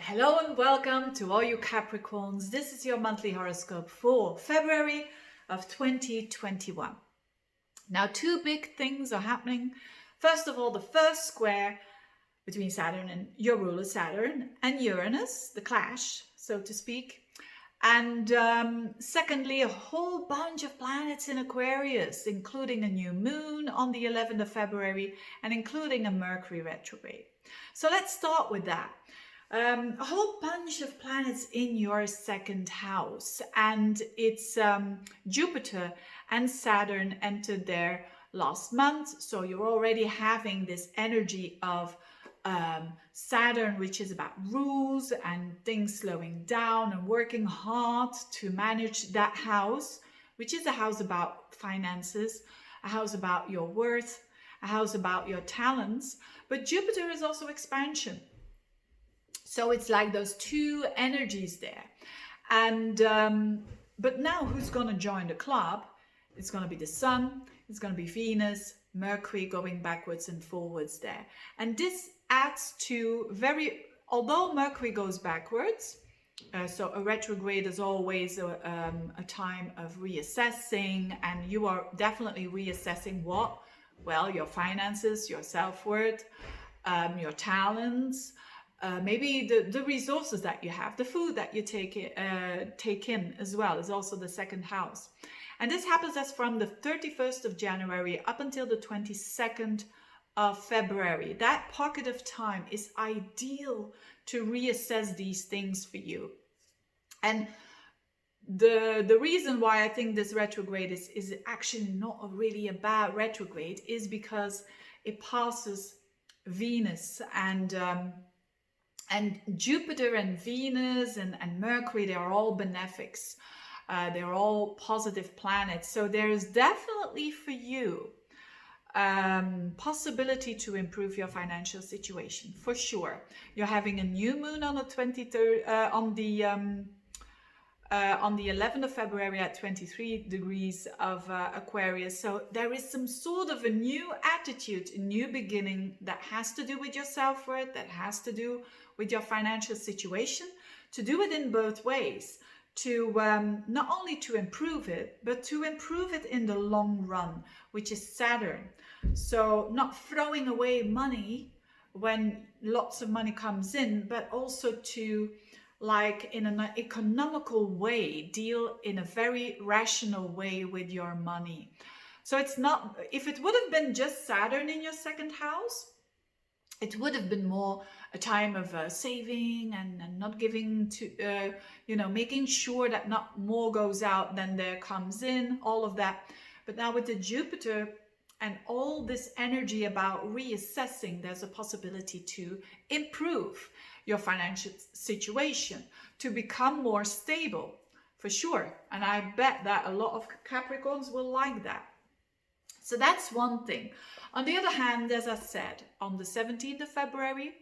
Hello and welcome to all you Capricorns. This is your monthly horoscope for February of 2021. Now, two big things are happening. First of all, the first square between Saturn and your ruler Saturn and Uranus, the clash, so to speak. And secondly, a whole bunch of planets in Aquarius, including a new moon on the 11th of February and including a Mercury retrograde. So let's start with that. A whole bunch of planets in your second house, and it's Jupiter and Saturn entered there last month, so you're already having this energy of Saturn, which is about rules and things slowing down and working hard to manage that house, which is a house about finances, a house about your worth, a house about your talents. But Jupiter is also expansion. So it's like those two energies there. And but now who's going to join the club? It's going to be the Sun, it's going to be Venus, Mercury going backwards and forwards there. And this adds to although Mercury goes backwards, so a retrograde is always a time of reassessing, and you are definitely reassessing what? Well, your finances, your self-worth, your talents, maybe the resources that you have, the food that you take in as well is also the second house. And this happens as from the 31st of January up until the 22nd of February. That pocket of time is ideal to reassess these things for you. And the reason why I think this retrograde is actually not really a bad retrograde is because it passes Venus and Jupiter and Venus and Mercury. They are all benefics. They're all positive planets. So there is definitely for you possibility to improve your financial situation, for sure. You're having a new moon on the 23rd, on the 11th of February at 23 degrees of Aquarius. So there is some sort of a new attitude, a new beginning that has to do with your self-worth, that has to do with your financial situation, to do it in both ways, to not only to improve it, but to improve it in the long run, which is Saturn. So not throwing away money when lots of money comes in, but also to, like, in an economical way, deal in a very rational way with your money. So it's not, if it would have been just Saturn in your second house, it would have been more a time of saving and not giving to, making sure that not more goes out than there comes in, all of that. But now with the Jupiter and all this energy about reassessing, there's a possibility to improve your financial situation, to become more stable, for sure. And I bet that a lot of Capricorns will like that. So that's one thing. On the other hand, as I said, on the 17th of February,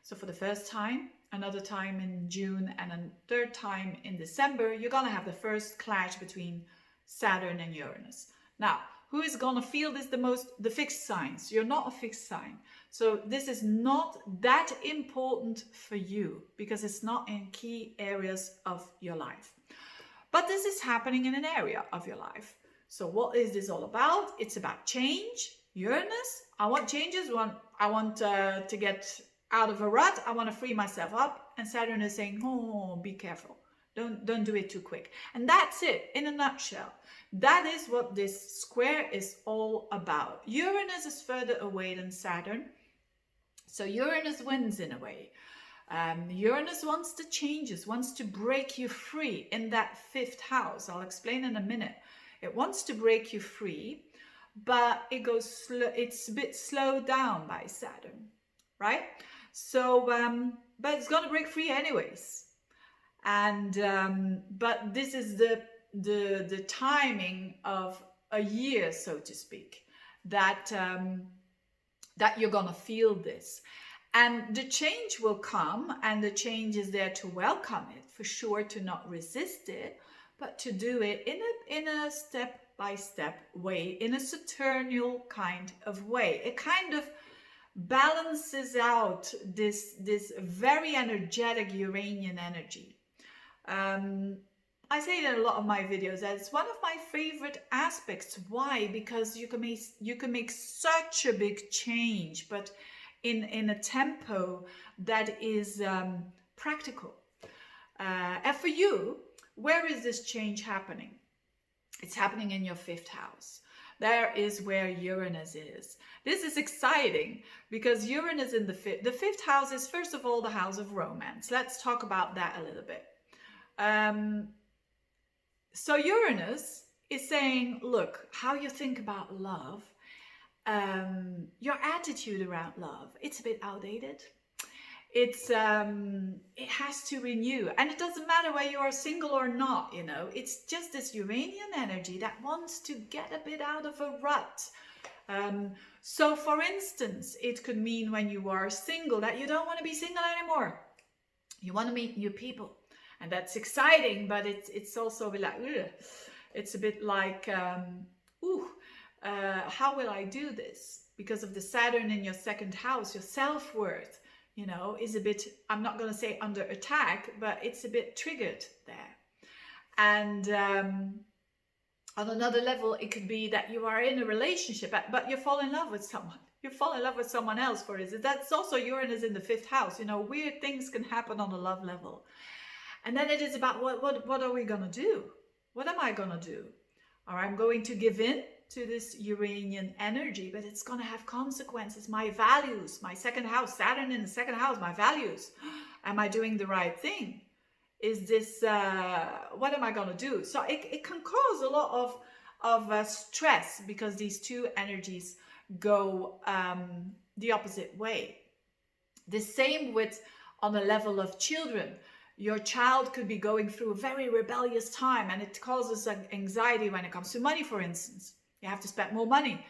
so for the first time, another time in June, and a third time in December, you're going to have the first clash between Saturn and Uranus. Now, who is going to feel this the most? The fixed signs. You're not a fixed sign. So this is not that important for you because it's not in key areas of your life. But this is happening in an area of your life. So what is this all about? It's about change. Uranus, I want changes. I want to get out of a rut. I want to free myself up. And Saturn is saying, oh, be careful. Don't do it too quick. And that's it in a nutshell. That is what this square is all about. Uranus is further away than Saturn. So Uranus wins in a way. Uranus wants to changes, wants to break you free in that fifth house. I'll explain in a minute. It wants to break you free, but it goes slow. It's a bit slowed down by Saturn, right? So, but it's going to break free anyways. And but this is the timing of a year, so to speak, that that you're going to feel this. And the change will come, and the change is there to welcome it, for sure, to not resist it, but to do it in a step-by-step way, in a Saturnial kind of way, a kind of balances out this very energetic Uranian energy. I say that in a lot of my videos that it's one of my favorite aspects. Why? Because you can make such a big change, but in a tempo that is practical. And for you, where is this change happening? It's happening in your fifth house. There is where Uranus is. This is exciting because Uranus in the fifth house is, first of all, the house of romance. Let's talk about that a little bit. So Uranus is saying, look, how you think about love, your attitude around love, it's a bit outdated. It has to renew, and it doesn't matter whether you are single or not, you know, it's just this Uranian energy that wants to get a bit out of a rut. So for instance, it could mean when you are single that you don't want to be single anymore. You want to meet new people, and that's exciting, but it's also a bit like, ugh. It's a bit like, how will I do this? Because of the Saturn in your second house, your self-worth, you know, is a bit, I'm not going to say under attack, but it's a bit triggered there. And on another level, it could be that you are in a relationship, but you fall in love with someone. You fall in love with someone else, for instance. That's also Uranus in the fifth house. You know, weird things can happen on a love level. And then it is about what are we going to do? What am I going to do? Or I'm going to give in to this Uranian energy, but it's going to have consequences. My values, my second house, Saturn in the second house, my values. Am I doing the right thing? Is this, what am I going to do? So it can cause a lot of stress because these two energies go the opposite way. The same with on a level of children. Your child could be going through a very rebellious time, and it causes anxiety when it comes to money, for instance. You have to spend more money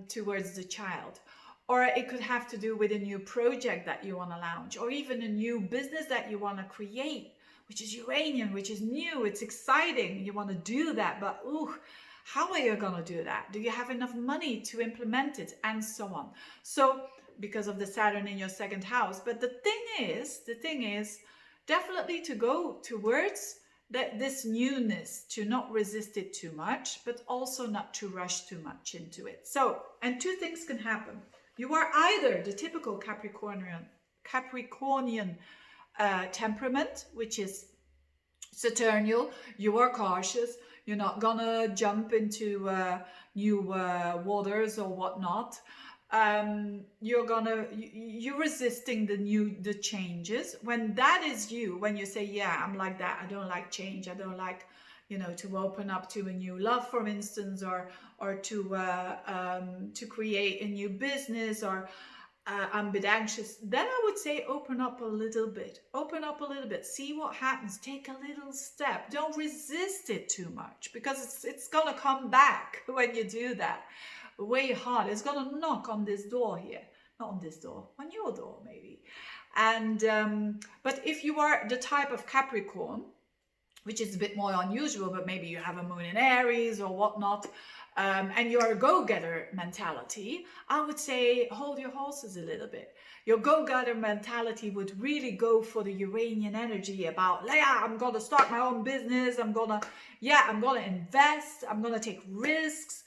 towards the child. Or it could have to do with a new project that you want to launch, or even a new business that you want to create, which is Uranian, which is new, it's exciting. You want to do that, but how are you going to do that? Do you have enough money to implement it? And so on. So because of the Saturn in your second house. But the thing is definitely to go towards this newness, to not resist it too much, but also not to rush too much into it. So, and two things can happen. You are either the typical Capricornian temperament, which is Saturnial. You are cautious. You're not gonna jump into new waters or whatnot. You're resisting the changes. When that is you, when you say, yeah, I'm like that, I don't like change, I don't like, you know, to open up to a new love, for instance, or to create a new business, or I'm a bit anxious, then I would say open up a little bit, see what happens, take a little step, don't resist it too much, because it's gonna come back when you do that way hard. It's gonna knock on this door here, not on this door, on your door maybe. And but if you are the type of Capricorn, which is a bit more unusual, but maybe you have a moon in Aries or whatnot, and you're a go-getter mentality, I would say hold your horses a little bit. Your go-getter mentality would really go for the Uranian energy about, yeah, I'm gonna start my own business, I'm gonna invest, I'm gonna take risks.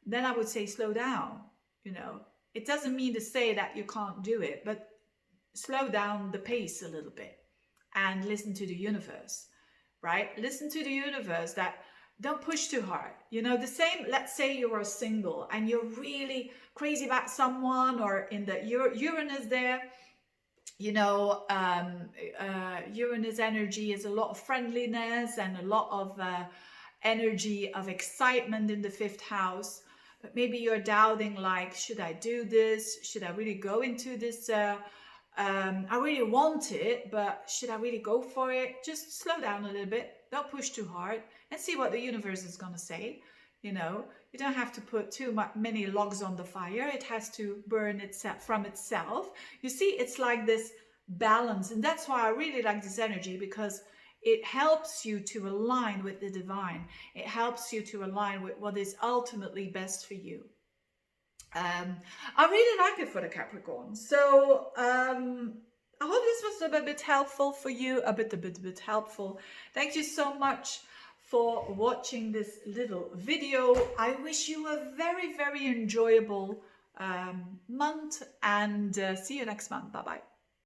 Then I would say slow down. You know, it doesn't mean to say that you can't do it, but slow down the pace a little bit and listen to the universe, right? Listen to the universe, that don't push too hard. You know, the same, let's say you are single and you're really crazy about someone, or in the Uranus there, you know, Uranus energy is a lot of friendliness and a lot of energy of excitement in the fifth house. But maybe you're doubting, like, should I do this? Should I really go into this? I really want it, but should I really go for it? Just slow down a little bit. Don't push too hard, and see what the universe is going to say. You know, you don't have to put many logs on the fire. It has to burn itself from itself. You see, it's like this balance. And that's why I really like this energy, because it helps you to align with the divine. It helps you to align with what is ultimately best for you. I really like it for the Capricorn. So I hope this was a bit helpful for you, a bit helpful. Thank you so much for watching this little video. I wish you a very enjoyable month, and see you next month. Bye bye.